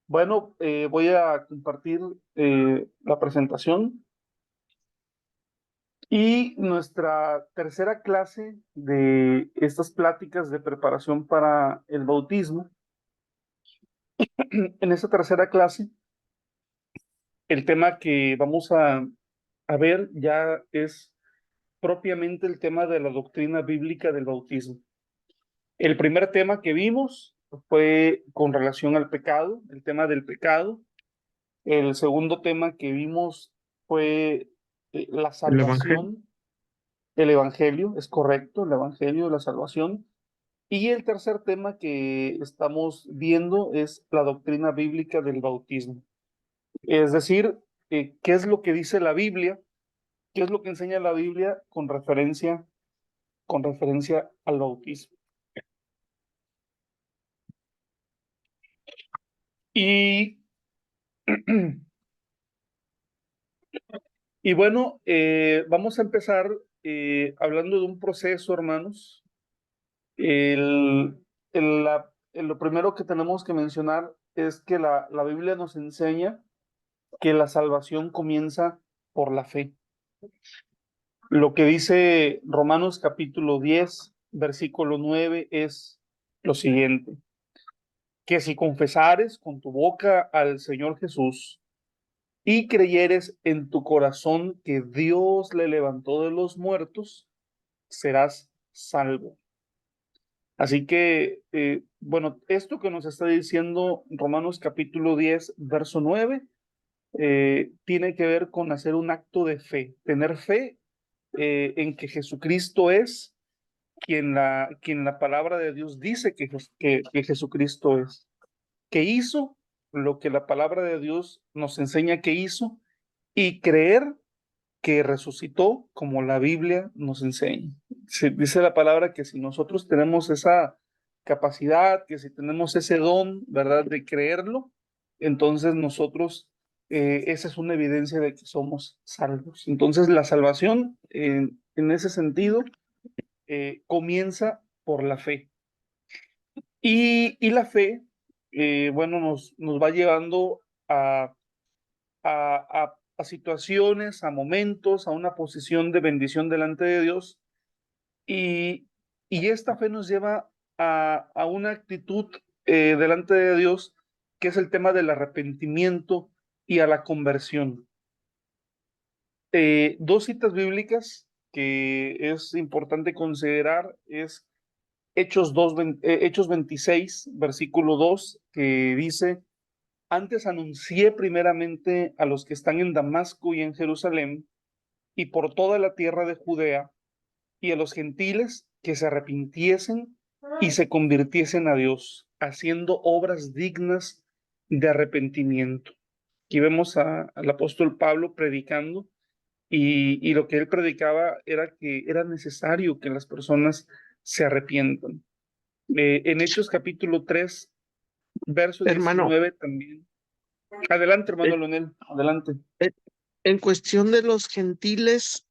Bueno, voy a compartir la presentación y nuestra tercera clase de estas pláticas de preparación para el bautismo. En esta tercera clase, el tema que vamos a ver ya es propiamente el tema de la doctrina bíblica del bautismo. El primer tema que vimos fue con relación al pecado, el tema del pecado. El segundo tema que vimos fue la El Evangelio. salvación, el evangelio, es correcto, el evangelio, la salvación. Y el tercer tema que estamos viendo es la doctrina bíblica del bautismo. Es decir, qué es lo que dice la Biblia, qué es lo que enseña la Biblia con referencia al bautismo. Y, y bueno, vamos a empezar hablando de un proceso, hermanos. El, lo primero que tenemos que mencionar es que la Biblia nos enseña que la salvación comienza por la fe. Lo que dice Romanos capítulo 10, versículo 9 es lo siguiente, que si confesares con tu boca al Señor Jesús y creyeres en tu corazón que Dios le levantó de los muertos, serás salvo. Así que, bueno, esto que nos está diciendo Romanos capítulo 10, verso 9, tiene que ver con hacer un acto de fe, tener fe en que Jesucristo es quien la palabra de Dios dice que Jesucristo es, que hizo lo que la palabra de Dios nos enseña que hizo y creer que resucitó como la Biblia nos enseña. Se dice la palabra que si nosotros tenemos esa capacidad, que si tenemos ese don, ¿verdad?, de creerlo, entonces nosotros, esa es una evidencia de que somos salvos. Entonces la salvación, en ese sentido, comienza por la fe. Y la fe, bueno, nos va llevando a situaciones, a momentos, a una posición de bendición delante de Dios. Y, y esta fe nos lleva a una actitud delante de Dios, que es el tema del arrepentimiento y a la conversión. Dos citas bíblicas que es importante considerar es Hechos 26, versículo 2, que dice: antes anuncié primeramente a los que están en Damasco y en Jerusalén y por toda la tierra de Judea y a los gentiles que se arrepintiesen y se convirtiesen a Dios, haciendo obras dignas de arrepentimiento. Aquí vemos al apóstol Pablo predicando y lo que él predicaba era que era necesario que las personas se arrepientan. En Hechos capítulo 3, verso Hermano, 19 también. Adelante, hermano eh, Leonel, adelante. eh, en cuestión de los gentiles,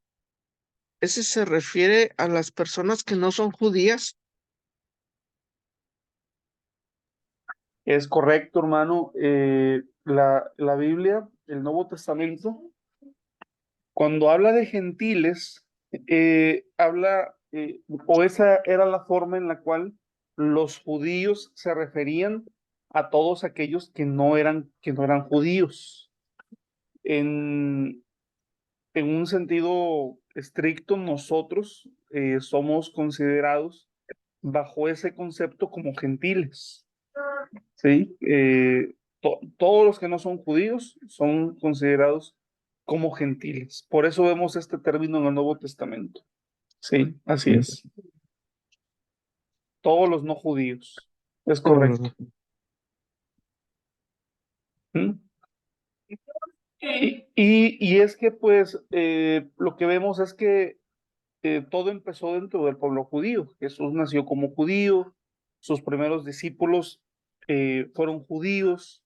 ¿ese se refiere a las personas que no son judías? Es correcto, hermano. La Biblia, el Nuevo Testamento, cuando habla de gentiles, o esa era la forma en la cual los judíos se referían a todos aquellos que no eran judíos. En, en un sentido estricto, nosotros somos considerados bajo ese concepto como gentiles. ¿Sí? Todos los que no son judíos son considerados como gentiles. Por eso vemos este término en el Nuevo Testamento. Sí, así es. Todos los no judíos. Es Todos los correcto. no. ¿Mm? Y es que, pues, lo que vemos es que todo empezó dentro del pueblo judío. Jesús nació como judío, sus primeros discípulos fueron judíos,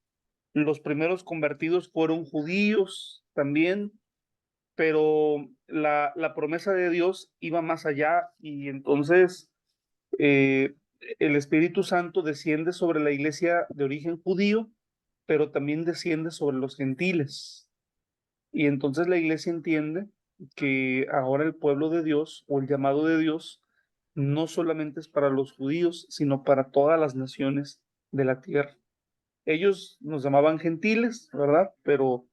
los primeros convertidos fueron judíos también, pero la promesa de Dios iba más allá y entonces eh, el Espíritu Santo desciende sobre la iglesia de origen judío pero también desciende sobre los gentiles. Y entonces la iglesia entiende que ahora el pueblo de Dios o el llamado de Dios no solamente es para los judíos, sino para todas las naciones de la tierra. Ellos nos llamaban gentiles, ¿verdad? Pero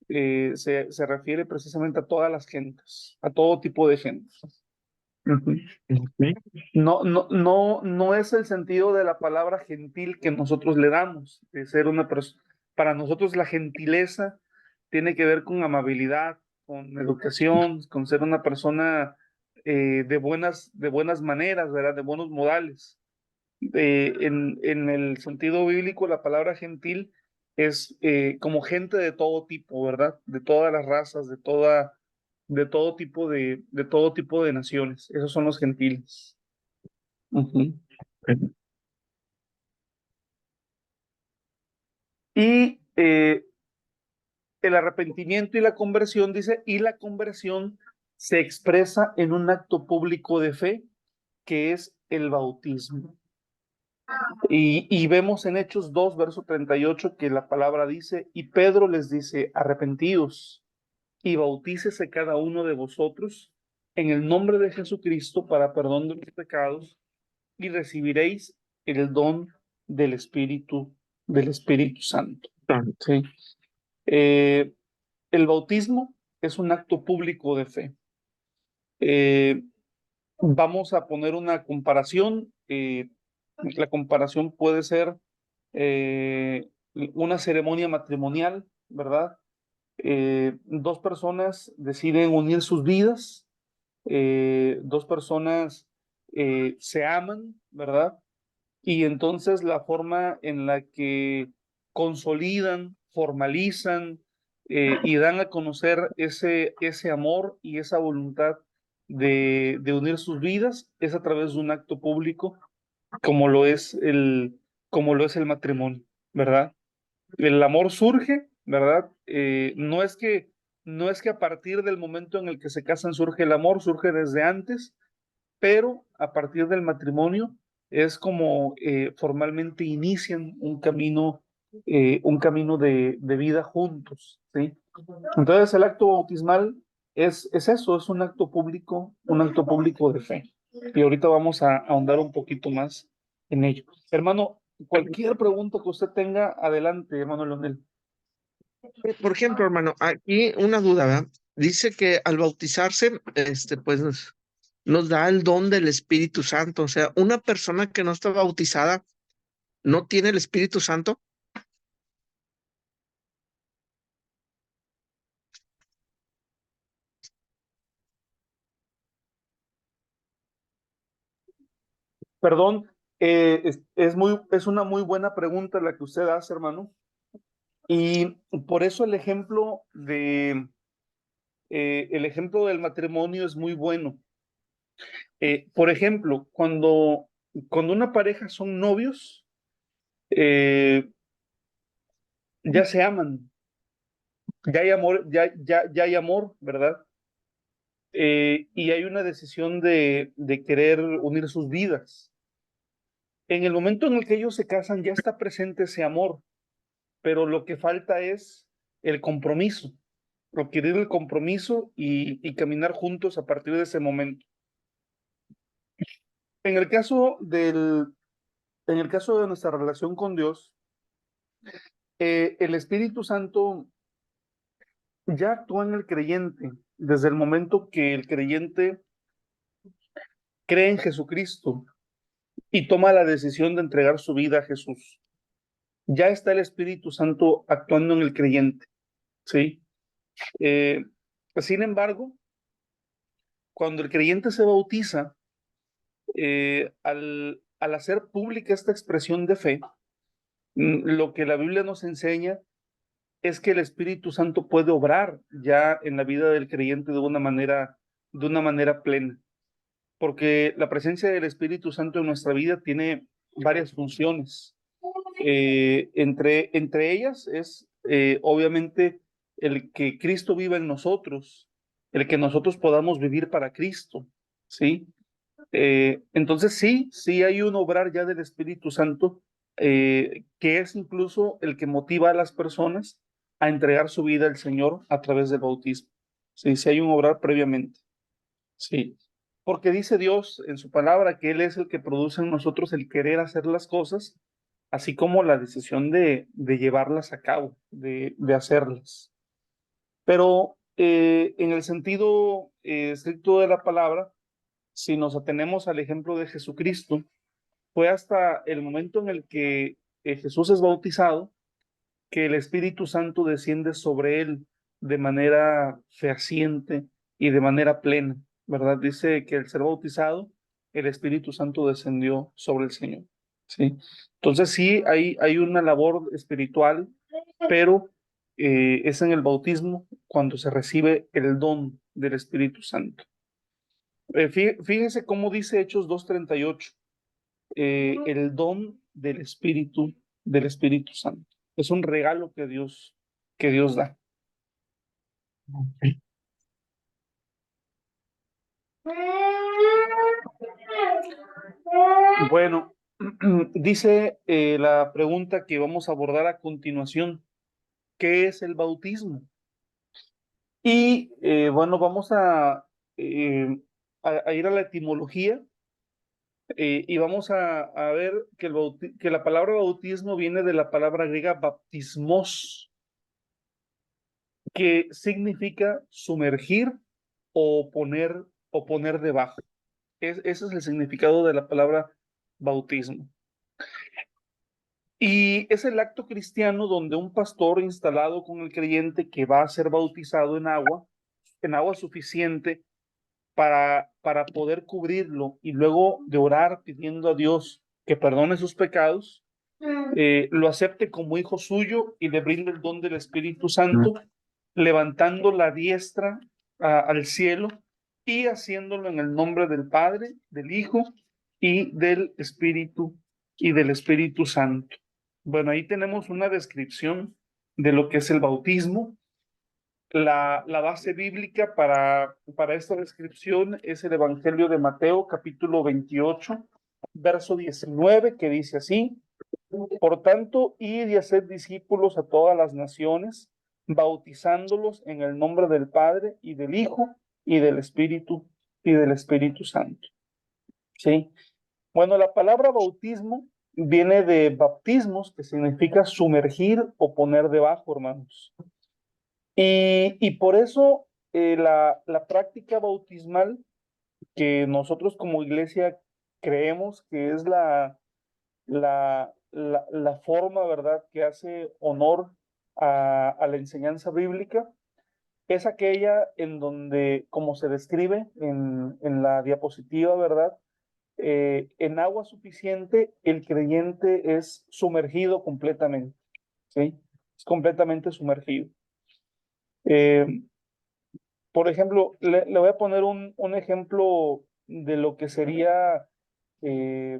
se refiere precisamente a todas las gentes, a todo tipo de gentes. Ujú. Ok. No es el sentido de la palabra gentil que nosotros le damos, de ser una persona. Para nosotros la gentileza tiene que ver con amabilidad, con educación, con ser una persona de buenas maneras, ¿verdad? De buenos modales. En el sentido bíblico, la palabra gentil es como gente de todo tipo, ¿verdad? De todas las razas, de todo tipo de naciones. Esos son los gentiles. Ujú. Y el arrepentimiento y la conversión, dice, y la conversión se expresa en un acto público de fe, que es el bautismo. Y vemos en Hechos 2, verso 38, que la palabra dice, y Pedro les dice, arrepentíos y bautícese cada uno de vosotros en el nombre de Jesucristo para perdón de los pecados y recibiréis el don del Espíritu Santo. ¿Sí? Eh, el bautismo es un acto público de fe. Vamos a poner una comparación. La comparación puede ser una ceremonia matrimonial, ¿verdad? Dos personas deciden unir sus vidas, dos personas se aman, ¿verdad? Y entonces la forma en la que consolidan, formalizan y dan a conocer ese amor y esa voluntad de unir sus vidas es a través de un acto público como lo es como lo es el matrimonio, ¿verdad? El amor surge, ¿verdad? No es que a partir del momento en el que se casan surge el amor, surge desde antes, pero a partir del matrimonio es como formalmente inician un camino de vida juntos, ¿sí? Entonces el acto bautismal es eso, es un acto público de fe. Y ahorita vamos a ahondar un poquito más en ello. Hermano, cualquier pregunta que usted tenga, adelante, hermano Leonel. Por ejemplo, hermano, aquí una duda, ¿verdad? Dice que al bautizarse, pues nos da el don del Espíritu Santo. O sea, una persona que no está bautizada no tiene el Espíritu Santo. Perdón, es una muy buena pregunta la que usted hace, hermano. Y por eso el ejemplo del matrimonio es muy bueno. Por ejemplo, cuando una pareja son novios, eh, ya se aman, ya hay amor, ya hay amor, ¿verdad? Y hay una decisión de querer unir sus vidas. En el momento en el que ellos se casan, ya está presente ese amor, pero lo que falta es el compromiso, requerir el compromiso y caminar juntos a partir de ese momento. En el caso en el caso de nuestra relación con Dios, el Espíritu Santo ya actúa en el creyente desde el momento que el creyente cree en Jesucristo y toma la decisión de entregar su vida a Jesús. Ya está el Espíritu Santo actuando en el creyente, ¿sí? Eh, Sin embargo, cuando el creyente se bautiza, al hacer pública esta expresión de fe, lo que la Biblia nos enseña es que el Espíritu Santo puede obrar ya en la vida del creyente de una manera plena, porque la presencia del Espíritu Santo en nuestra vida tiene varias funciones. Entre ellas es obviamente el que Cristo viva en nosotros, el que nosotros podamos vivir para Cristo, ¿sí? Entonces sí hay un obrar ya del Espíritu Santo que es incluso el que motiva a las personas a entregar su vida al Señor a través del bautismo. Sí, si hay un obrar previamente. Sí, porque dice Dios en su palabra que Él es el que produce en nosotros el querer hacer las cosas, así como la decisión de llevarlas a cabo, de hacerlas. Pero en el sentido estricto de la palabra, si nos atenemos al ejemplo de Jesucristo, fue hasta el momento en el que Jesús es bautizado que el Espíritu Santo desciende sobre él de manera fehaciente y de manera plena, ¿verdad? Dice que al ser bautizado, el Espíritu Santo descendió sobre el Señor, ¿sí? Entonces sí, hay una labor espiritual, pero es en el bautismo cuando se recibe el don del Espíritu Santo. Fíjese cómo dice Hechos 2:38, el don del Espíritu Santo. Es un regalo que Dios da. Bueno, dice la pregunta que vamos a abordar a continuación, ¿qué es el bautismo? Y bueno, vamos eh, a ir a la etimología y vamos a ver que, que la palabra bautismo viene de la palabra griega baptismos, que significa sumergir o poner debajo. Ese es el significado de la palabra bautismo. Y es el acto cristiano donde un pastor instalado con el creyente que va a ser bautizado en agua suficiente para poder cubrirlo y luego de orar pidiendo a Dios que perdone sus pecados, lo acepte como hijo suyo y le brinde el don del Espíritu Santo, levantando la diestra al cielo y haciéndolo en el nombre del Padre, del Hijo y del Espíritu Santo. Bueno, ahí tenemos una descripción de lo que es el bautismo. La base bíblica para esta descripción es el Evangelio de Mateo, capítulo 28, verso 19, que dice así: por tanto, id y haced discípulos a todas las naciones, bautizándolos en el nombre del Padre y del Hijo y del Espíritu Santo. ¿Sí? Bueno, la palabra bautismo viene de baptismos, que significa sumergir o poner debajo, hermanos. Y por eso la práctica bautismal que nosotros como iglesia creemos que es la forma, ¿verdad?, que hace honor a la enseñanza bíblica, es aquella en donde, como se describe en la diapositiva, ¿verdad?, en agua suficiente el creyente es sumergido completamente, ¿sí? Es completamente sumergido. Eh, por ejemplo, le voy a poner un ejemplo de lo que sería eh,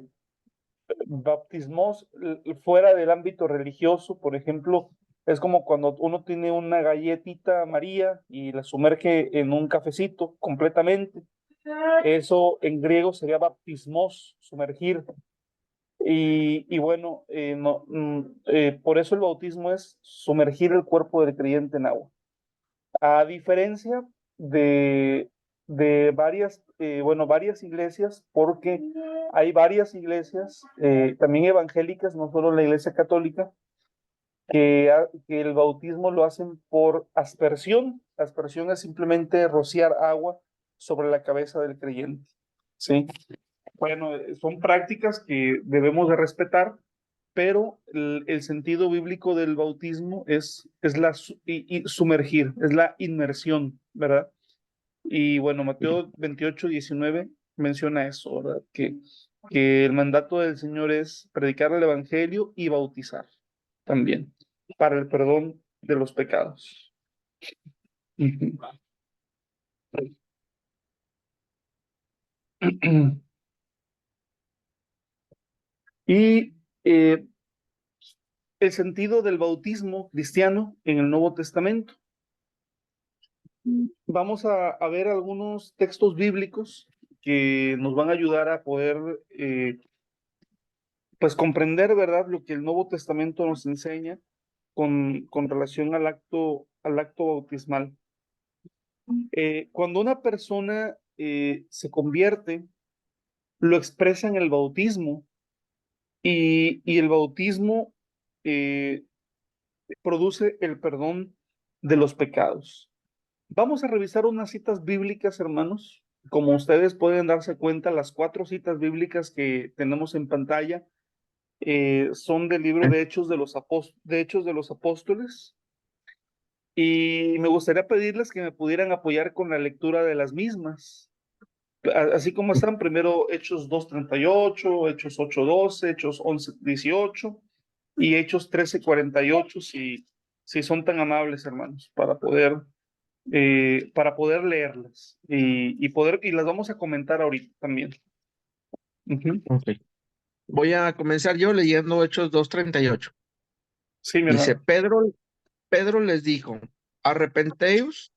bautismos fuera del ámbito religioso. Por ejemplo, es como cuando uno tiene una galletita María y la sumerge en un cafecito completamente. Eso en griego sería baptismos, sumergir. Y bueno, por eso el bautismo es sumergir el cuerpo del creyente en agua. A diferencia de, varias iglesias, porque hay varias iglesias, también evangélicas, no solo la iglesia católica, que el bautismo lo hacen por aspersión. Aspersión es simplemente rociar agua sobre la cabeza del creyente. ¿Sí? Bueno, son prácticas que debemos de respetar, pero el sentido bíblico del bautismo es y sumergir, es la inmersión, ¿verdad? Y bueno, Mateo 28:19 menciona eso, ¿verdad? Que el mandato del Señor es predicar el Evangelio y bautizar también para el perdón de los pecados. Y el sentido del bautismo cristiano en el Nuevo Testamento. Vamos a ver algunos textos bíblicos que nos van a ayudar a poder pues comprender, ¿verdad?, lo que el Nuevo Testamento nos enseña con relación al acto bautismal. Cuando una persona se convierte, lo expresa en el bautismo y el bautismo eh, produce el perdón de los pecados. Vamos a revisar unas citas bíblicas, hermanos. Como ustedes pueden darse cuenta, las 4 citas bíblicas que tenemos en pantalla son del libro de Hechos de los Apóstoles. Y me gustaría pedirles que me pudieran apoyar con la lectura de las mismas. Así como están, primero Hechos 2:38, Hechos 8:12, Hechos 11:18 y Hechos 13:48, si son tan amables, hermanos, para poder leerlas y las vamos a comentar ahorita también. Ujú. Ok. Voy a comenzar yo leyendo Hechos 2:38. Sí, mi Dice, hermano. Pedro les dijo, arrepenteos,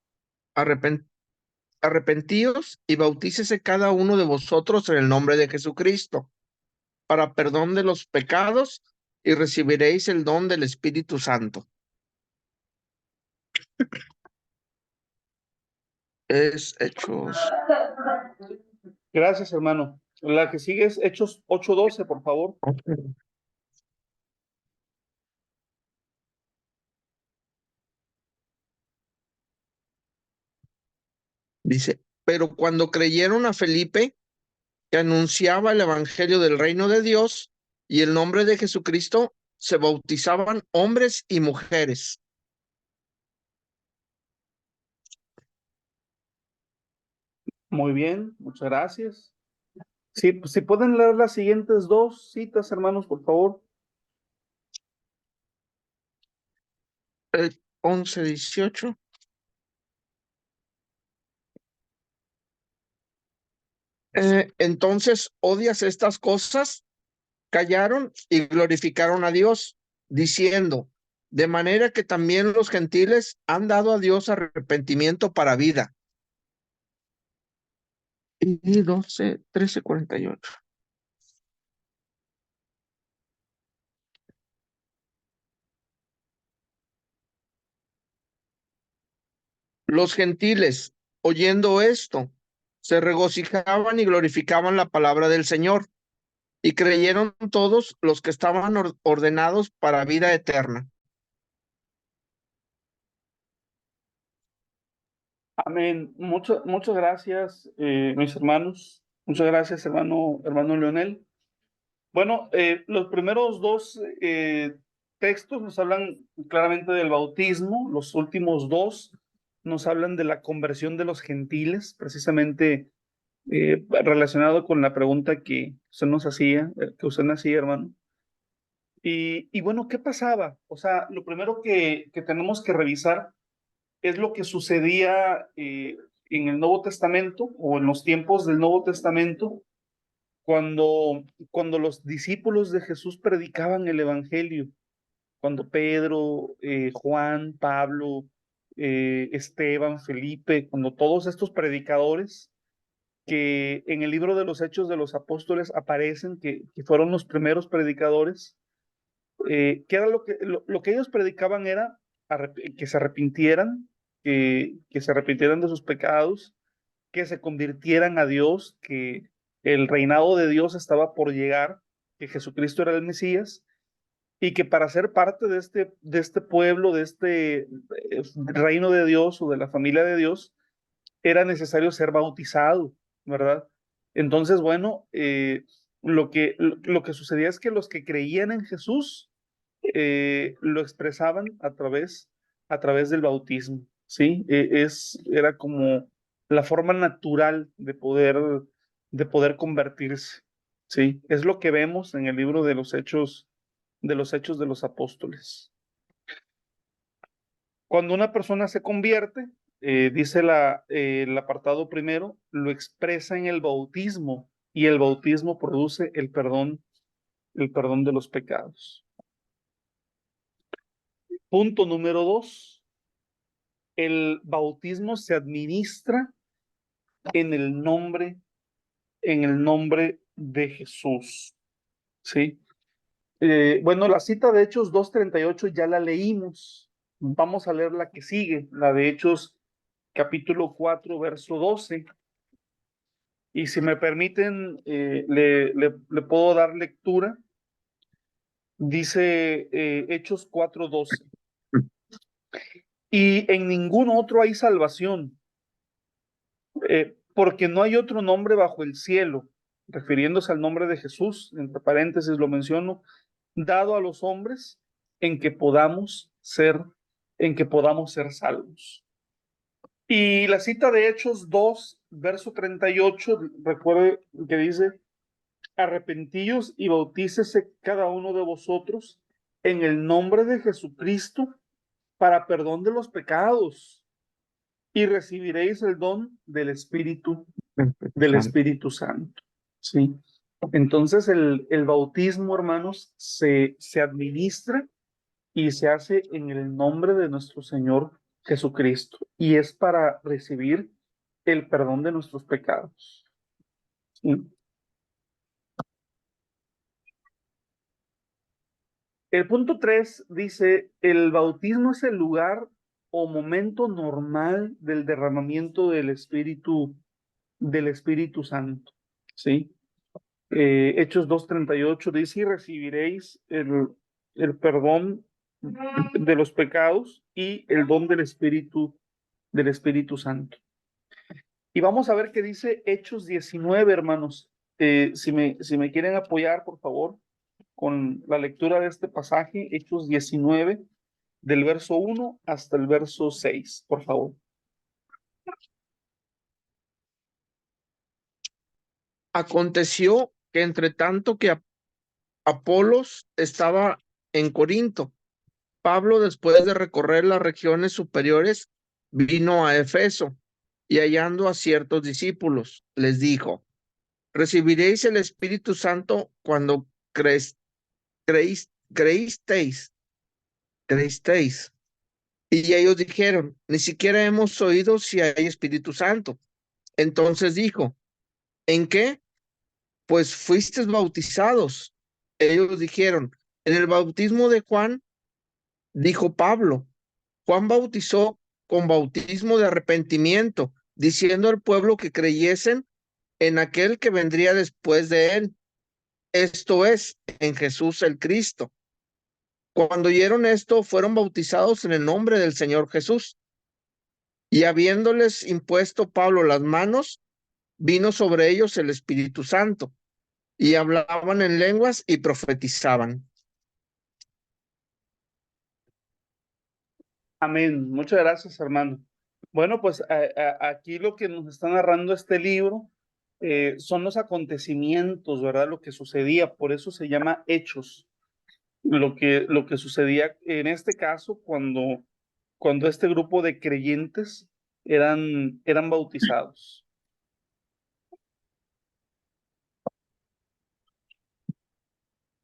arrepentíos y bautícese cada uno de vosotros en el nombre de Jesucristo para perdón de los pecados y recibiréis el don del Espíritu Santo. Es Hechos. Gracias, hermano. La que sigue es Hechos 8:12, por favor. Dice, pero cuando creyeron a Felipe, que anunciaba el evangelio del reino de Dios y el nombre de Jesucristo, se bautizaban hombres y mujeres. Muy bien, muchas gracias. Sí, pues, si pueden leer las siguientes 2 citas, hermanos, por favor. 11:18. Entonces, ¿odias estas cosas? Callaron y glorificaron a Dios, diciendo, de manera que también los gentiles han dado a Dios arrepentimiento para vida. Y 13:48. Los gentiles, oyendo esto, se regocijaban y glorificaban la palabra del Señor, y creyeron todos los que estaban ordenados para vida eterna. Amén. Muchas gracias, mis hermanos. Muchas gracias, hermano Leonel. Bueno, los primeros 2 textos nos hablan claramente del bautismo. Los últimos 2 nos hablan de la conversión de los gentiles, precisamente relacionado con la pregunta que usted nos hacía, hermano. Y bueno, ¿qué pasaba? O sea, lo primero que tenemos que revisar es lo que sucedía en el Nuevo Testamento o en los tiempos del Nuevo Testamento cuando los discípulos de Jesús predicaban el Evangelio, cuando Pedro, Juan, Pablo, Esteban, Felipe, cuando todos estos predicadores que en el libro de los Hechos de los Apóstoles aparecen, que fueron los primeros predicadores, que era lo que ellos predicaban era que se arrepintieran, que se arrepintieran de sus pecados, que se convirtieran a Dios, que el reinado de Dios estaba por llegar, que Jesucristo era el Mesías, y que para ser parte de este pueblo, de este reino de Dios o de la familia de Dios, era necesario ser bautizado, ¿verdad? Entonces, bueno, lo que sucedía es que los que creían en Jesús lo expresaban a través del bautismo, ¿sí? Era como la forma natural de poder convertirse, ¿sí? Es lo que vemos en el libro de los Hechos de los Apóstoles. Cuando una persona se convierte, dice el apartado primero, lo expresa en el bautismo y el bautismo produce el perdón de los pecados. Punto número 2, el bautismo se administra en el nombre de Jesús, ¿sí? Bueno, la cita de Hechos 2:38 ya la leímos. Vamos a leer la que sigue, la de Hechos capítulo 4, verso 12. Y si me permiten, le puedo dar lectura. Dice Hechos 4:12. Y en ningún otro hay salvación, porque no hay otro nombre bajo el cielo, refiriéndose al nombre de Jesús, entre paréntesis lo menciono, dado a los hombres en que podamos ser, en que podamos ser salvos. Y la cita de Hechos 2, verso 38, recuerde que dice: arrepentíos y bautícese cada uno de vosotros en el nombre de Jesucristo para perdón de los pecados, y recibiréis el don del Santo. Espíritu Santo. ¿Sí? Entonces el bautismo, hermanos, se administra y se hace en el nombre de nuestro Señor Jesucristo, y es para recibir el perdón de nuestros pecados. ¿Sí? El punto 3 dice: el bautismo es el lugar o momento normal del derramamiento del Espíritu Santo. ¿Sí? Hechos 2:38 dice: y recibiréis el perdón de los pecados y el don del Espíritu Santo. Y vamos a ver qué dice Hechos 19, hermanos. Si me quieren apoyar, por favor, con la lectura de este pasaje, Hechos 19, del verso 1 hasta el verso 6, por favor. Aconteció que entre tanto que Apolos estaba en Corinto, Pablo, después de recorrer las regiones superiores, vino a Efeso y hallando a ciertos discípulos, les dijo: recibiréis el Espíritu Santo cuando creísteis. Y ellos dijeron: ni siquiera hemos oído si hay Espíritu Santo. Entonces dijo: ¿en qué? Pues fuisteis bautizados. Ellos dijeron: en el bautismo de Juan. Dijo Pablo: Juan bautizó con bautismo de arrepentimiento, diciendo al pueblo que creyesen en aquel que vendría después de él, esto es, en Jesús el Cristo. Cuando oyeron esto, fueron bautizados en el nombre del Señor Jesús. Y habiéndoles impuesto Pablo las manos, vino sobre ellos el Espíritu Santo, y hablaban en lenguas y profetizaban. Amén. Muchas gracias, hermano. Bueno, pues aquí lo que nos está narrando este libro son los acontecimientos, ¿verdad? Lo que sucedía, por eso se llama Hechos. Lo que sucedía en este caso cuando este grupo de creyentes eran bautizados.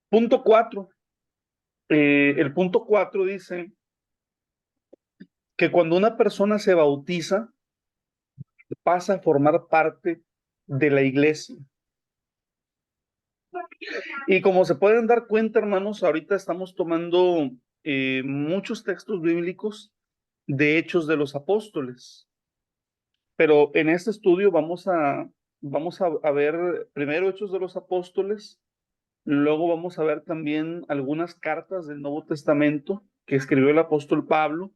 Punto 4. El punto 4 dice que cuando una persona se bautiza, pasa a formar parte de la iglesia. Y como se pueden dar cuenta, hermanos, ahorita estamos tomando muchos textos bíblicos de Hechos de los Apóstoles. Pero en este estudio vamos a ver primero Hechos de los Apóstoles, luego vamos a ver también algunas cartas del Nuevo Testamento que escribió el apóstol Pablo,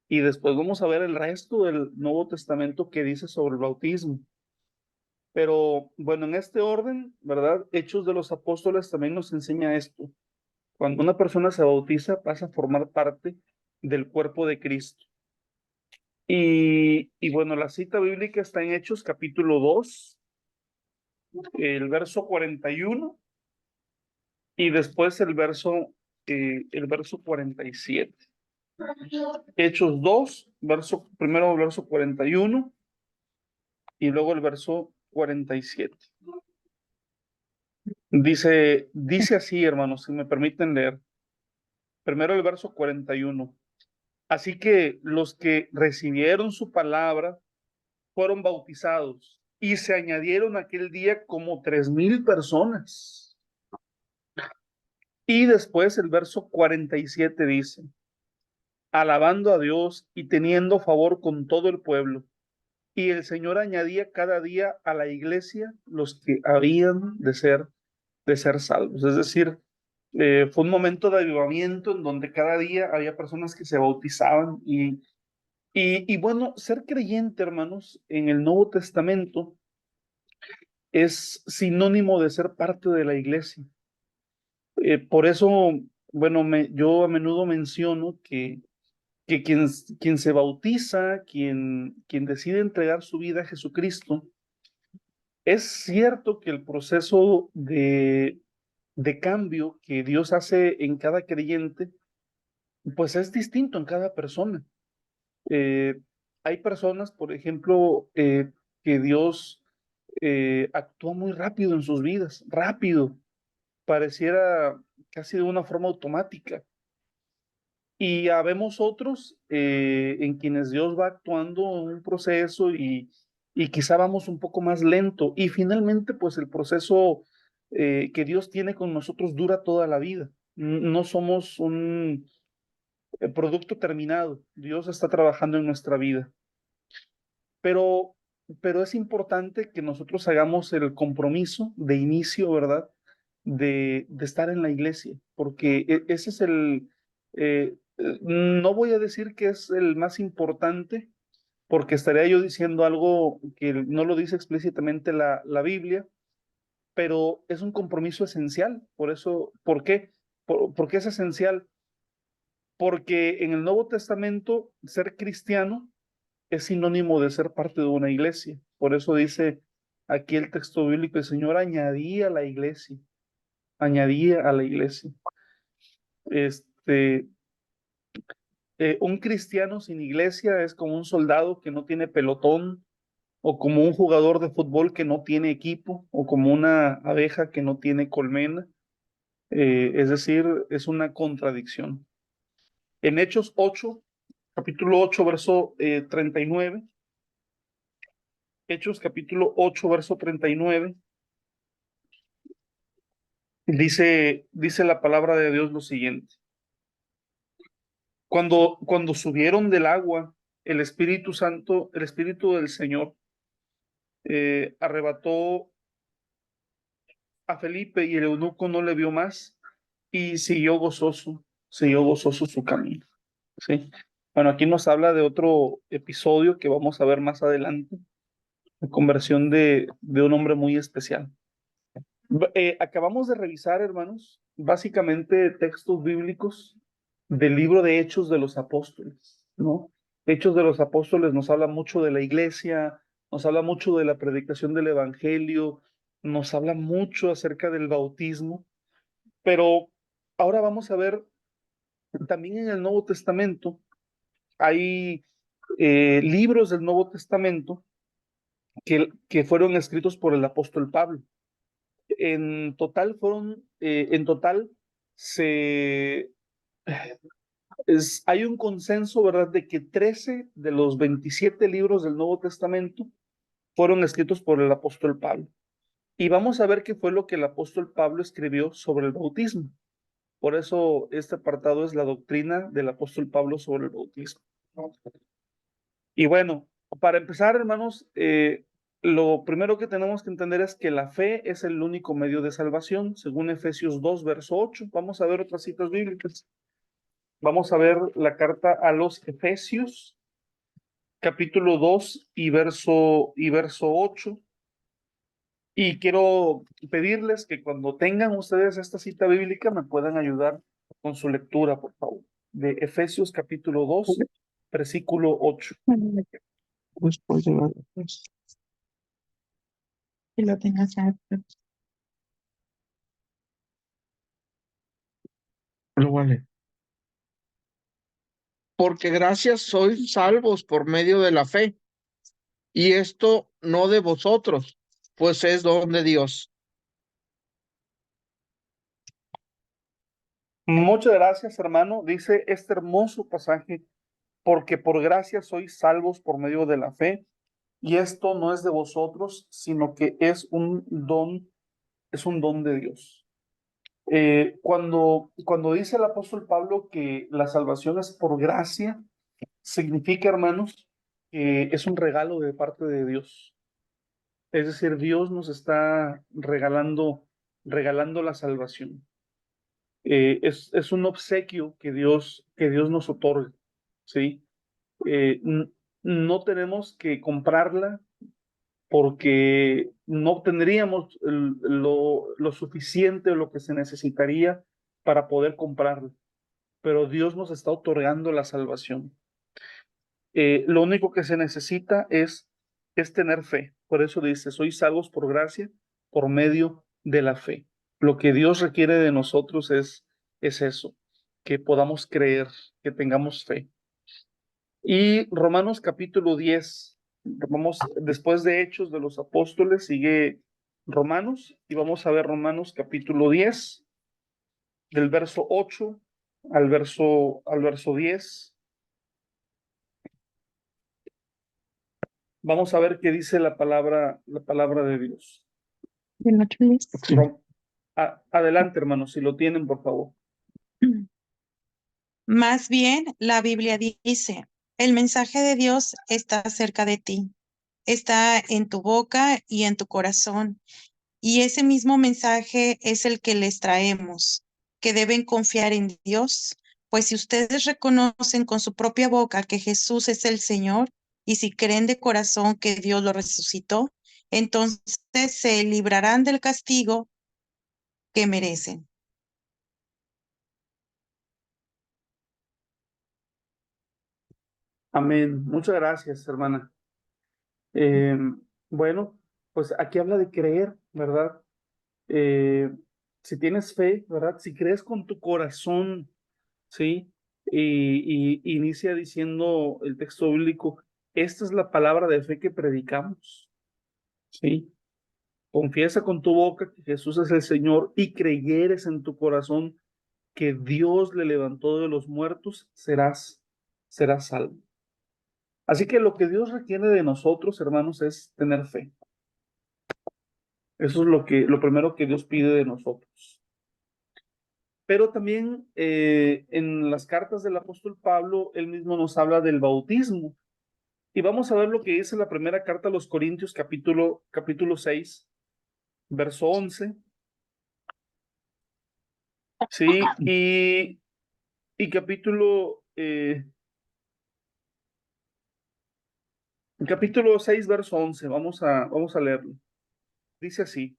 y después vamos a ver el resto del Nuevo Testamento que dice sobre el bautismo. Pero bueno, en este orden, ¿verdad? Hechos de los Apóstoles también nos enseña esto. Cuando una persona se bautiza, pasa a formar parte del cuerpo de Cristo. Y bueno, la cita bíblica está en Hechos capítulo 2, el verso 41, y después el verso 47. Hechos 2, primero el verso 41 y luego el verso 47. Dice así, hermanos, si me permiten leer. Primero el verso 41. Así que los que recibieron su palabra fueron bautizados y se añadieron aquel día como 3,000 personas. Y después el verso 47 dice, alabando a Dios y teniendo favor con todo el pueblo. Y el Señor añadía cada día a la iglesia los que habían de ser salvos. Es decir, fue un momento de avivamiento en donde cada día había personas que se bautizaban y bueno, ser creyente, hermanos, en el Nuevo Testamento es sinónimo de ser parte de la iglesia. Por eso, bueno, yo a menudo menciono que quien se bautiza, quien decide entregar su vida a Jesucristo, es cierto que el proceso de cambio que Dios hace en cada creyente, pues es distinto en cada persona. Eh, Hay personas, por ejemplo, que Dios actúa muy rápido en sus vidas, rápido, pareciera casi de una forma automática. Y habemos otros en quienes Dios va actuando en un proceso y quizá vamos un poco más lento. Y finalmente, pues el proceso que Dios tiene con nosotros dura toda la vida. No somos un producto terminado. Dios está trabajando en nuestra vida. Pero, pero es importante que nosotros hagamos el compromiso de inicio, ¿verdad? De estar en la iglesia, porque ese es no voy a decir que es el más importante, porque estaría yo diciendo algo que no lo dice explícitamente la Biblia, pero es un compromiso esencial. Por eso, ¿por qué? ¿Por qué es esencial? Porque en el Nuevo Testamento ser cristiano es sinónimo de ser parte de una iglesia. Por eso dice aquí el texto bíblico, el Señor añadía a la iglesia. Este, un cristiano sin iglesia es como un soldado que no tiene pelotón, o como un jugador de fútbol que no tiene equipo, o como una abeja que no tiene colmena. Es decir, es una contradicción. En Hechos 8, capítulo 8, verso 39, Hechos capítulo 8, verso 39, dice la palabra de Dios lo siguiente. Cuando subieron del agua, el Espíritu Santo, el Espíritu del Señor, arrebató a Felipe y el eunuco no le vio más y siguió gozoso su camino. ¿Sí? Bueno, aquí nos habla de otro episodio que vamos a ver más adelante, la conversión de un hombre muy especial. Acabamos de revisar, hermanos, básicamente textos bíblicos del libro de Hechos de los Apóstoles, ¿no? Hechos de los Apóstoles nos habla mucho de la iglesia, nos habla mucho de la predicación del evangelio, nos habla mucho acerca del bautismo, pero ahora vamos a ver, también en el Nuevo Testamento hay libros del Nuevo Testamento que fueron escritos por el apóstol Pablo. En total se, hay un consenso, ¿verdad?, de que 13 de los 27 libros del Nuevo Testamento fueron escritos por el apóstol Pablo. Y vamos a ver qué fue lo que el apóstol Pablo escribió sobre el bautismo. Por eso este apartado es la doctrina del apóstol Pablo sobre el bautismo. Y bueno, para empezar, hermanos, lo primero que tenemos que entender es que la fe es el único medio de salvación, según Efesios 2, verso 8. Vamos a ver otras citas bíblicas. Vamos a ver la carta a los Efesios, capítulo 2 y verso 8. Y quiero pedirles que cuando tengan ustedes esta cita bíblica me puedan ayudar con su lectura, por favor. De Efesios capítulo 2, versículo 8. Después de pues, Que lo tengas abierto. lo vale. Porque gracias sois salvos por medio de la fe, y esto no de vosotros, pues es don de Dios. Muchas gracias, hermano. Dice este hermoso pasaje, porque por gracia sois salvos por medio de la fe, y esto no es de vosotros, sino que es un don de Dios. Cuando dice el apóstol Pablo que la salvación es por gracia, significa, hermanos, que es un regalo de parte de Dios. Es decir, Dios nos está regalando la salvación. Es un obsequio que Dios nos otorga, ¿sí? No tenemos que comprarla porque no obtendríamos lo suficiente o lo que se necesitaría para poder comprarla, pero Dios nos está otorgando la salvación. Lo único que se necesita es tener fe. Por eso dice, sois salvos por gracia, por medio de la fe. Lo que Dios requiere de nosotros es eso, que podamos creer, que tengamos fe. Y Romanos capítulo 10, vamos, después de Hechos de los Apóstoles, sigue Romanos, y vamos a ver Romanos capítulo 10, del verso 8 al verso 10. Vamos a ver qué dice la palabra de Dios. Del 8 al 10. Sí. Adelante, hermanos, si lo tienen, por favor. Más bien, la Biblia dice, el mensaje de Dios está cerca de ti, está en tu boca y en tu corazón. Y ese mismo mensaje es el que les traemos, que deben confiar en Dios, pues si ustedes reconocen con su propia boca que Jesús es el Señor y si creen de corazón que Dios lo resucitó, entonces se librarán del castigo que merecen. Amén. Muchas gracias, hermana. Eh, bueno, pues aquí habla de creer, ¿verdad? Eh, si tienes fe, ¿verdad? Si crees con tu corazón, ¿sí? Y inicia diciendo el texto bíblico, esta es la palabra de fe que predicamos, ¿sí? Confiesa con tu boca que Jesús es el Señor y creyeres en tu corazón que Dios le levantó de los muertos, serás salvo. Así que lo que Dios requiere de nosotros, hermanos, es tener fe. Eso es lo primero que Dios pide de nosotros. Pero también en las cartas del apóstol Pablo, él mismo nos habla del bautismo. Y vamos a ver lo que dice la primera carta a los Corintios, capítulo 6, verso 11. Sí, y capítulo 6, verso 11. Vamos a leerlo. Dice así,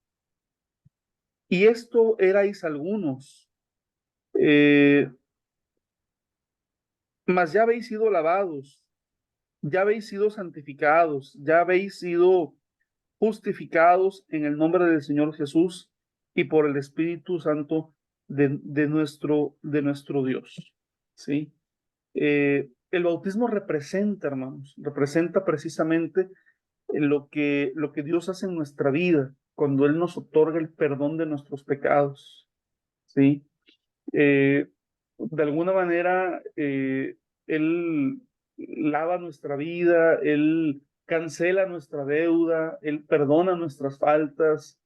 y esto erais algunos, eh, mas ya habéis sido lavados, ya habéis sido santificados, ya habéis sido justificados en el nombre del Señor Jesús y por el Espíritu Santo de nuestro Dios. ¿Sí? El bautismo representa, hermanos, representa precisamente lo que Dios hace en nuestra vida cuando Él nos otorga el perdón de nuestros pecados. ¿Sí? Eh, de alguna manera, Él lava nuestra vida, Él cancela nuestra deuda, Él perdona nuestras faltas,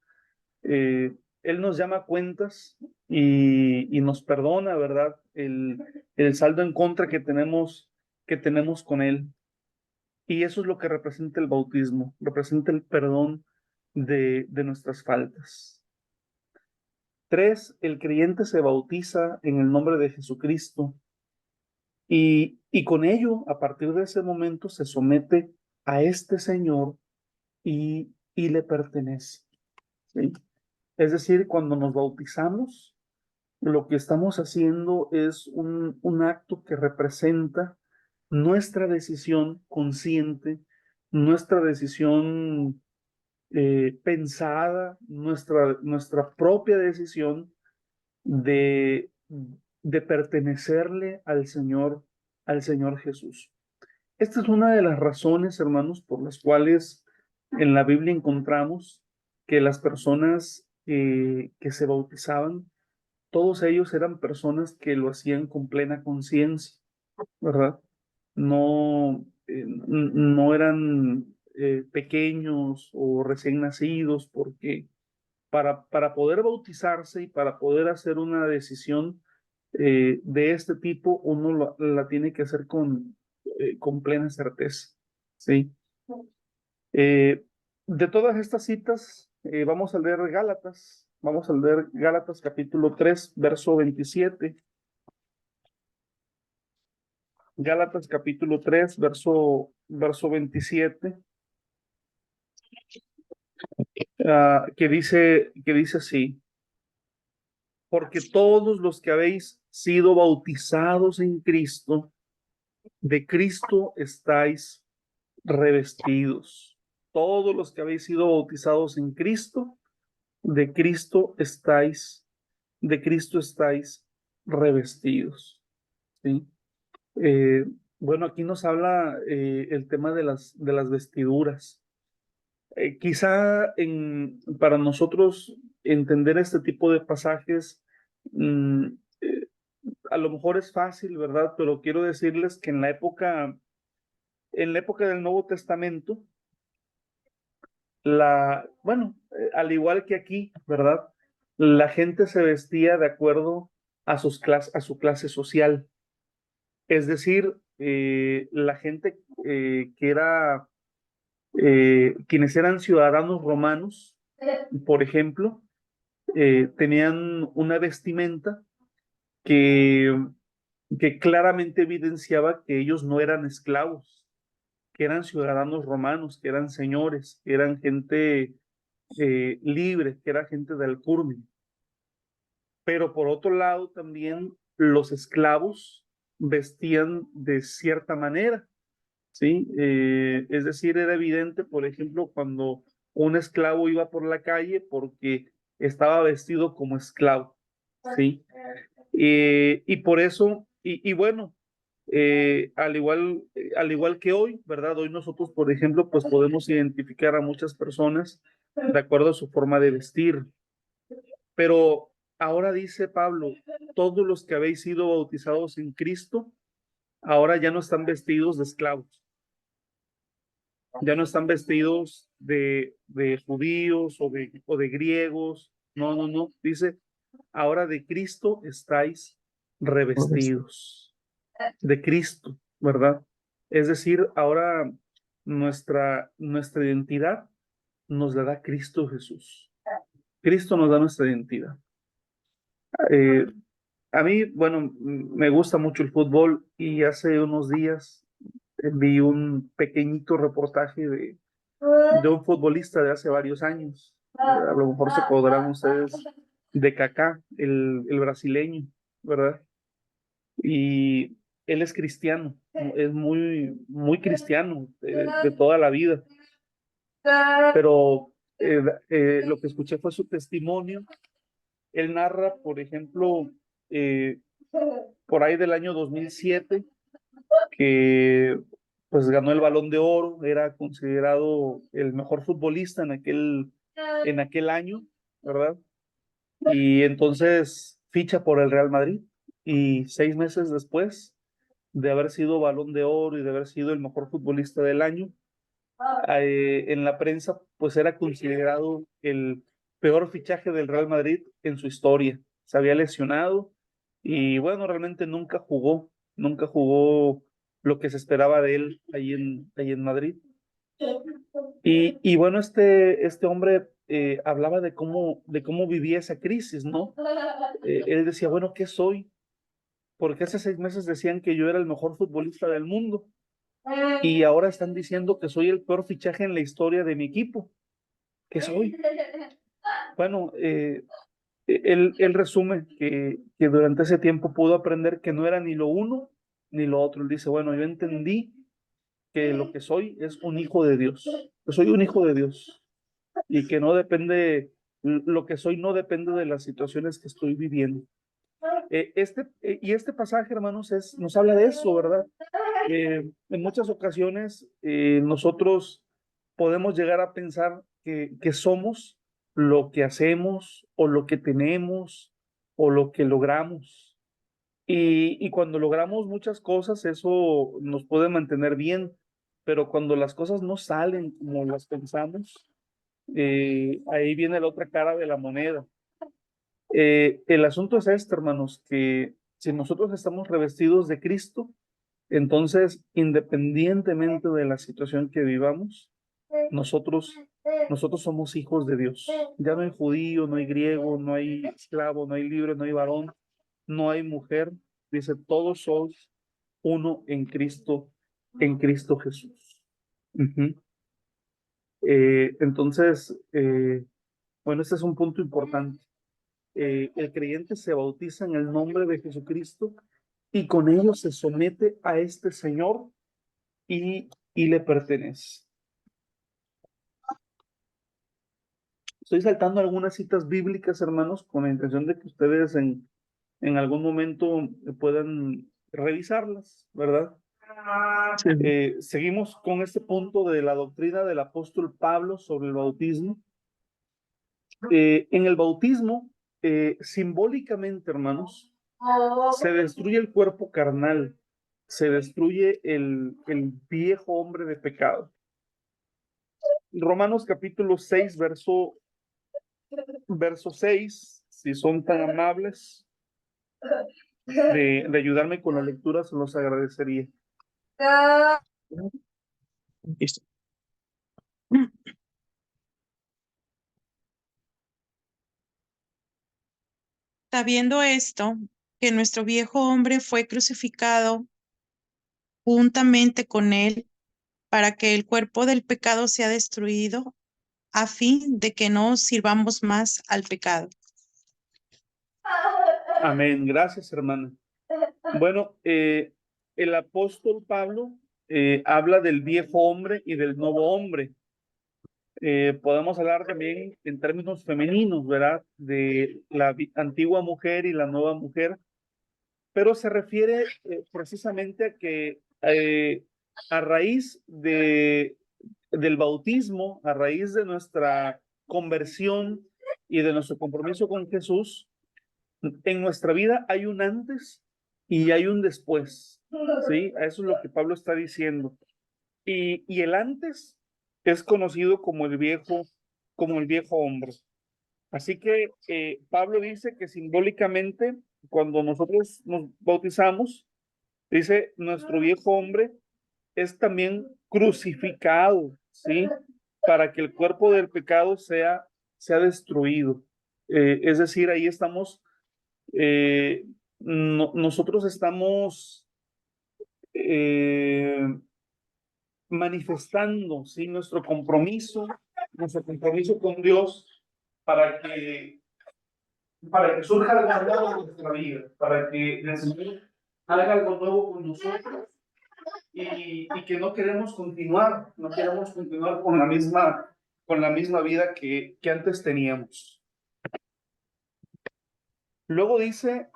eh, Él nos llama a cuentas y nos perdona, ¿verdad? El saldo en contra que tenemos con Él. Y eso es lo que representa el bautismo, representa el perdón de nuestras faltas. 3, el creyente se bautiza en el nombre de Jesucristo y con ello, a partir de ese momento, se somete a este Señor y le pertenece. ¿Sí? Es decir, cuando nos bautizamos, lo que estamos haciendo es un acto que representa nuestra decisión consciente, nuestra decisión pensada, nuestra propia decisión de, de pertenecerle al Señor Jesús. Esta es una de las razones, hermanos, por las cuales en la Biblia encontramos que las personas que se bautizaban, todos ellos eran personas que lo hacían con plena conciencia, ¿verdad? No eran pequeños o recién nacidos porque para poder bautizarse y para poder hacer una decisión de este tipo, uno la tiene que hacer con plena certeza, ¿sí? De todas estas citas, vamos a leer Gálatas capítulo 3, verso 27. Gálatas capítulo 3, verso 27, que dice así: porque todos los que habéis sido bautizados en Cristo, de Cristo estáis revestidos. Todos los que habéis sido bautizados en Cristo, de Cristo estáis, de Cristo estáis revestidos. ¿Sí? Eh, bueno, aquí nos habla el tema de las vestiduras. Quizá para nosotros entender este tipo de pasajes, mm, eh, a lo mejor es fácil, ¿verdad? Pero quiero decirles que en la época del Nuevo Testamento, al igual que aquí, ¿verdad? La gente se vestía de acuerdo a su clase social. Es decir, la gente quienes eran ciudadanos romanos, por ejemplo, tenían una vestimenta que, que claramente evidenciaba que ellos no eran esclavos, que eran ciudadanos romanos, que eran señores, que eran gente libre, que era gente de alcurnia. Pero por otro lado, también los esclavos vestían de cierta manera, ¿sí? Es decir, era evidente, por ejemplo, cuando un esclavo iba por la calle porque estaba vestido como esclavo, ¿sí? Y por eso, y bueno, al igual que hoy, ¿verdad? Hoy nosotros, por ejemplo, pues podemos identificar a muchas personas de acuerdo a su forma de vestir. Pero ahora dice Pablo, todos los que habéis sido bautizados en Cristo, ahora ya no están vestidos de esclavos, ya no están vestidos de judíos o de griegos. No, no, no. Dice, ahora de Cristo estáis revestidos. De Cristo, ¿verdad? Es decir, ahora nuestra identidad nos la da Cristo Jesús. Cristo nos da nuestra identidad. Eh, a mí, bueno, me gusta mucho el fútbol y hace unos días vi un pequeñito reportaje de un futbolista de hace varios años. A lo mejor se acordarán ustedes de Kaká, el brasileño, ¿verdad? Y él es cristiano, es muy, muy cristiano de toda la vida. Pero lo que escuché fue su testimonio. Él narra, por ejemplo, por ahí del año 2007, que pues ganó el Balón de Oro, era considerado el mejor futbolista en aquel año, ¿verdad? Y entonces ficha por el Real Madrid y 6 meses después de haber sido Balón de Oro y de haber sido el mejor futbolista del año, en la prensa pues era considerado el peor fichaje del Real Madrid en su historia. Se había lesionado y bueno, realmente nunca jugó lo que se esperaba de él ahí en Madrid. Y bueno, este hombre hablaba de cómo vivía esa crisis, ¿no? Él decía, bueno, ¿qué soy? Porque hace 6 meses decían que yo era el mejor futbolista del mundo y ahora están diciendo que soy el peor fichaje en la historia de mi equipo. ¿Qué soy? Bueno, él resume que durante ese tiempo pudo aprender que no era ni lo uno ni lo otro. Él dice, bueno, yo entendí que lo que soy es un hijo de Dios. Yo soy un hijo de Dios y que no depende, lo que soy no depende de las situaciones que estoy viviendo. Y este pasaje, hermanos, nos habla de eso, ¿verdad? En muchas ocasiones nosotros podemos llegar a pensar que somos lo que hacemos o lo que tenemos o lo que logramos. Y cuando logramos muchas cosas, eso nos puede mantener bien, pero cuando las cosas no salen como las pensamos, Ahí viene la otra cara de la moneda. El asunto es este, hermanos, que si nosotros estamos revestidos de Cristo, entonces, independientemente de la situación que vivamos, nosotros somos hijos de Dios. Ya no hay judío, no hay griego, no hay esclavo, no hay libre, no hay varón, no hay mujer. Dice, todos sois uno en Cristo Jesús. Ujú. Entonces, bueno, este es un punto importante. El creyente se bautiza en el nombre de Jesucristo y con ello se somete a este Señor y le pertenece. Estoy saltando algunas citas bíblicas, hermanos, con la intención de que ustedes en algún momento puedan revisarlas, ¿verdad? Sí. Seguimos con este punto de la doctrina del apóstol Pablo sobre el bautismo. En el bautismo, simbólicamente, hermanos, se destruye el cuerpo carnal, se destruye el viejo hombre de pecado. Romanos capítulo 6, verso 6, si son tan amables de ayudarme con la lectura, se los agradecería. Listo. Sabiendo esto, que nuestro viejo hombre fue crucificado juntamente con él, para que el cuerpo del pecado sea destruido, a fin de que no sirvamos más al pecado. Amén. Gracias, hermana. Bueno, el apóstol Pablo habla del viejo hombre y del nuevo hombre. Podemos hablar también en términos femeninos, ¿verdad? De la antigua mujer y la nueva mujer, pero se refiere precisamente a que a raíz del bautismo, a raíz de nuestra conversión y de nuestro compromiso con Jesús, en nuestra vida hay un antes y hay un después, ¿sí? Eso es lo que Pablo está diciendo. Y el antes es conocido como el viejo hombre. Así que Pablo dice que simbólicamente, cuando nosotros nos bautizamos, dice, nuestro viejo hombre es también crucificado, ¿sí? Para que el cuerpo del pecado sea destruido. Es decir, ahí estamos, nosotros estamos manifestando, ¿sí? Nuestro compromiso con Dios para que surja algo nuevo en nuestra vida, para que el Señor haga algo nuevo con nosotros y que no queremos continuar con la misma vida que antes teníamos. Luego dice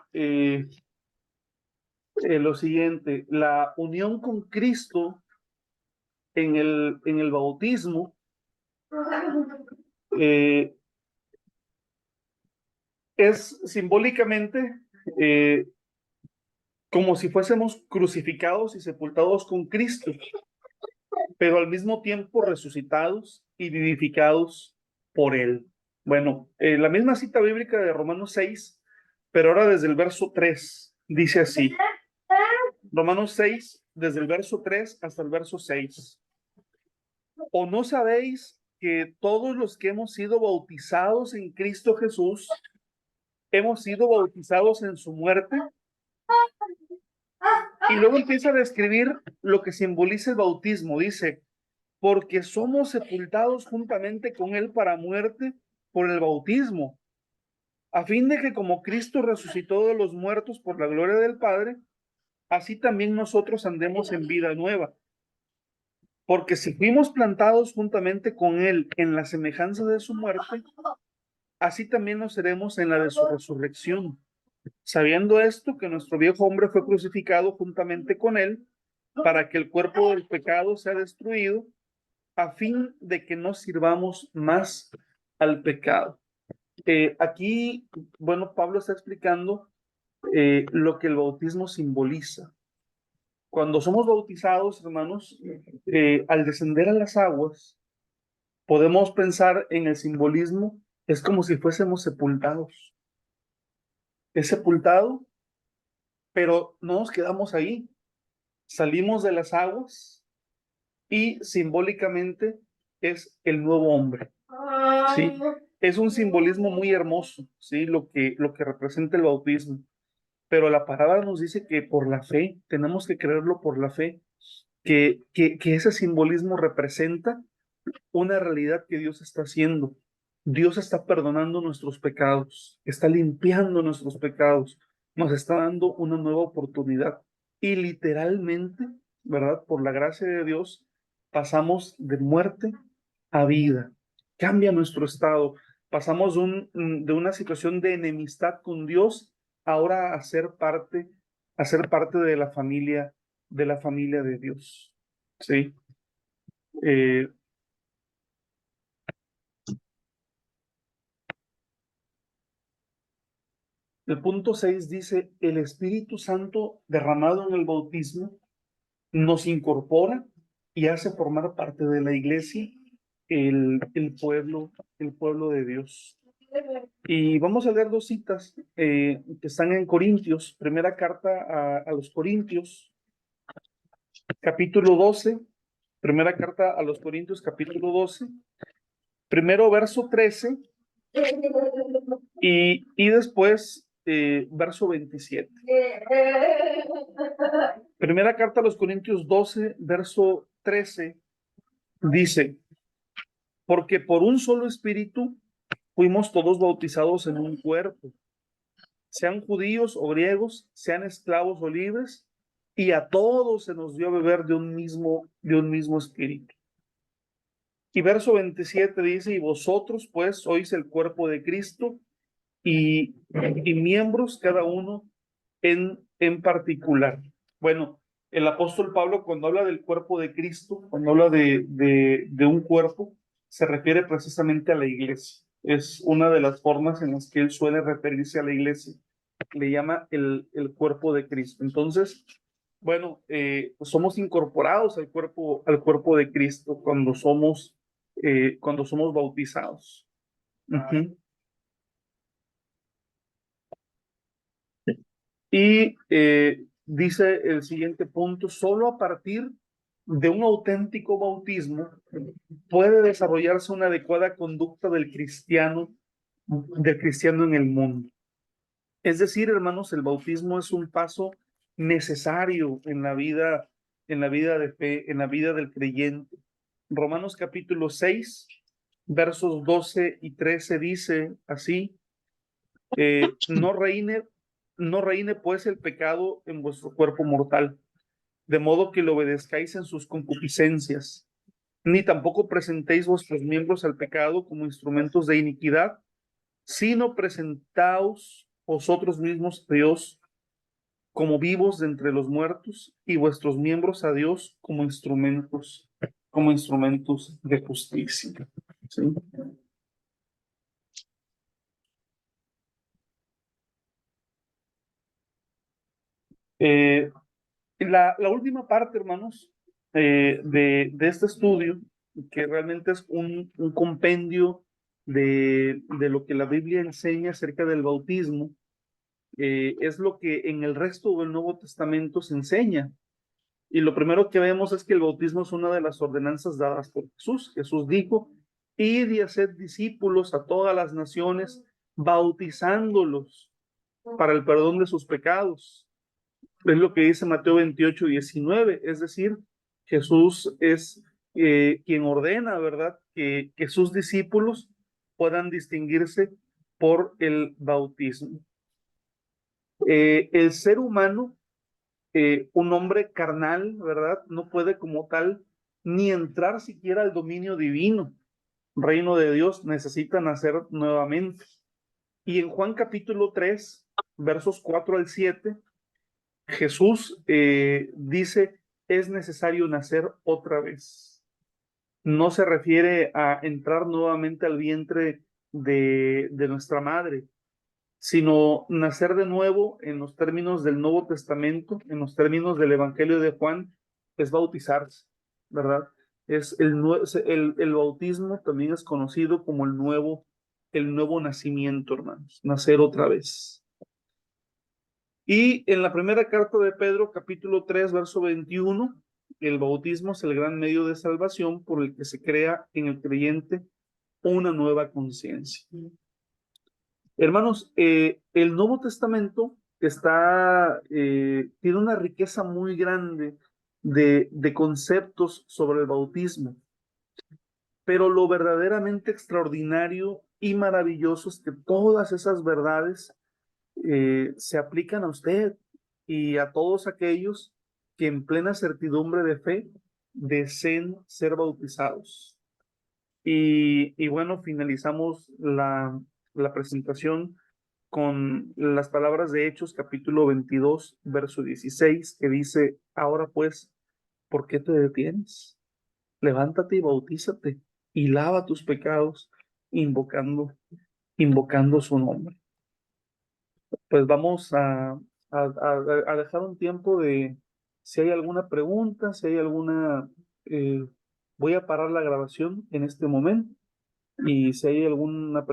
lo siguiente, la unión con Cristo en el bautismo es simbólicamente como si fuésemos crucificados y sepultados con Cristo, pero al mismo tiempo resucitados y vivificados por Él. Bueno, la misma cita bíblica de Romanos 6, pero ahora desde el verso 3, dice así. Romanos 6, desde el verso 3 hasta el verso 6. ¿O no sabéis que todos los que hemos sido bautizados en Cristo Jesús, hemos sido bautizados en su muerte? Y luego empieza a describir lo que simboliza el bautismo. Dice, porque somos sepultados juntamente con él para muerte por el bautismo, a fin de que como Cristo resucitó de los muertos por la gloria del Padre, así también nosotros andemos en vida nueva. Porque si fuimos plantados juntamente con él en la semejanza de su muerte, así también nos seremos en la de su resurrección. Sabiendo esto, que nuestro viejo hombre fue crucificado juntamente con él, para que el cuerpo del pecado sea destruido, a fin de que no sirvamos más al pecado. Aquí, bueno, Pablo está explicando lo que el bautismo simboliza. Cuando somos bautizados, hermanos, al descender a las aguas, Podemos pensar en el simbolismo, es como si fuésemos sepultados. Es sepultado, pero no nos quedamos ahí. Salimos de las aguas y simbólicamente es el nuevo hombre. ¿Sí? Es un simbolismo muy hermoso, ¿sí? Lo que representa el bautismo. Pero la palabra nos dice que por la fe, tenemos que creerlo por la fe, que ese simbolismo representa una realidad que Dios está haciendo. Dios está perdonando nuestros pecados, está limpiando nuestros pecados, nos está dando una nueva oportunidad. Y literalmente, ¿verdad? Por la gracia de Dios, pasamos de muerte a vida. Cambia nuestro estado. Pasamos de una situación de enemistad con Dios ahora a ser parte de la familia de Dios. ¿Sí? Eh, El punto 6 dice, el Espíritu Santo derramado en el bautismo nos incorpora y hace formar parte de la iglesia el pueblo de Dios. Y vamos a leer dos citas que están en Corintios, primera carta a los Corintios, capítulo 12, primera carta a los Corintios, capítulo 12, primero verso 13 y después verso 27. Primera carta a los Corintios 12, verso 13, dice, porque por un solo espíritu fuimos todos bautizados en un cuerpo, sean judíos o griegos, sean esclavos o libres, y a todos se nos dio a beber de un mismo espíritu. Y verso 27 dice, y vosotros pues sois el cuerpo de Cristo y miembros cada uno en particular. Bueno, el apóstol Pablo cuando habla del cuerpo de Cristo, cuando habla de un cuerpo, se refiere precisamente a la iglesia. Es una de las formas en las que él suele referirse a la iglesia. Le llama el cuerpo de Cristo. Entonces, bueno, pues somos incorporados al cuerpo de Cristo cuando somos bautizados. Uh-huh. Y dice el siguiente punto, solo a partir de un auténtico bautismo puede desarrollarse una adecuada conducta del cristiano en el mundo. Es decir, hermanos, el bautismo es un paso necesario en la vida de fe, en la vida del creyente. Romanos capítulo 6, versos 12 y 13 dice así, no reine pues el pecado en vuestro cuerpo mortal, de modo que lo obedezcáis en sus concupiscencias, ni tampoco presentéis vuestros miembros al pecado como instrumentos de iniquidad, sino presentaos vosotros mismos a Dios como vivos de entre los muertos y vuestros miembros a Dios como instrumentos de justicia. ¿Sí? La última parte, hermanos, de este estudio, que realmente es un compendio de lo que la Biblia enseña acerca del bautismo, es lo que en el resto del Nuevo Testamento se enseña. Y lo primero que vemos es que el bautismo es una de las ordenanzas dadas por Jesús. Jesús dijo, id y haced discípulos a todas las naciones, bautizándolos para el perdón de sus pecados. Es lo que dice Mateo 28, 19. Es decir, Jesús es quien ordena, ¿verdad? Que sus discípulos puedan distinguirse por el bautismo. El ser humano, un hombre carnal, ¿verdad? No puede como tal ni entrar siquiera al dominio divino. Reino de Dios necesita nacer nuevamente. Y en Juan capítulo 3, versos 4 al 7, Jesús dice, es necesario nacer otra vez. No se refiere a entrar nuevamente al vientre de nuestra madre, sino nacer de nuevo en los términos del Nuevo Testamento, en los términos del Evangelio de Juan, es bautizarse, ¿verdad? Es el bautismo también es conocido como el nuevo nacimiento, hermanos, nacer otra vez. Y en la primera carta de Pedro, capítulo 3, verso 21, el bautismo es el gran medio de salvación por el que se crea en el creyente una nueva conciencia. Hermanos, el Nuevo Testamento tiene una riqueza muy grande de conceptos sobre el bautismo, pero lo verdaderamente extraordinario y maravilloso es que todas esas verdades se aplican a usted y a todos aquellos que en plena certidumbre de fe deseen ser bautizados. Y bueno, finalizamos la presentación con las palabras de Hechos, capítulo 22, verso 16, que dice: ahora pues, ¿por qué te detienes? Levántate y bautízate y lava tus pecados, invocando su nombre. Pues vamos a dejar un tiempo de, si hay alguna pregunta, si hay alguna, voy a parar la grabación en este momento, y si hay alguna pregunta.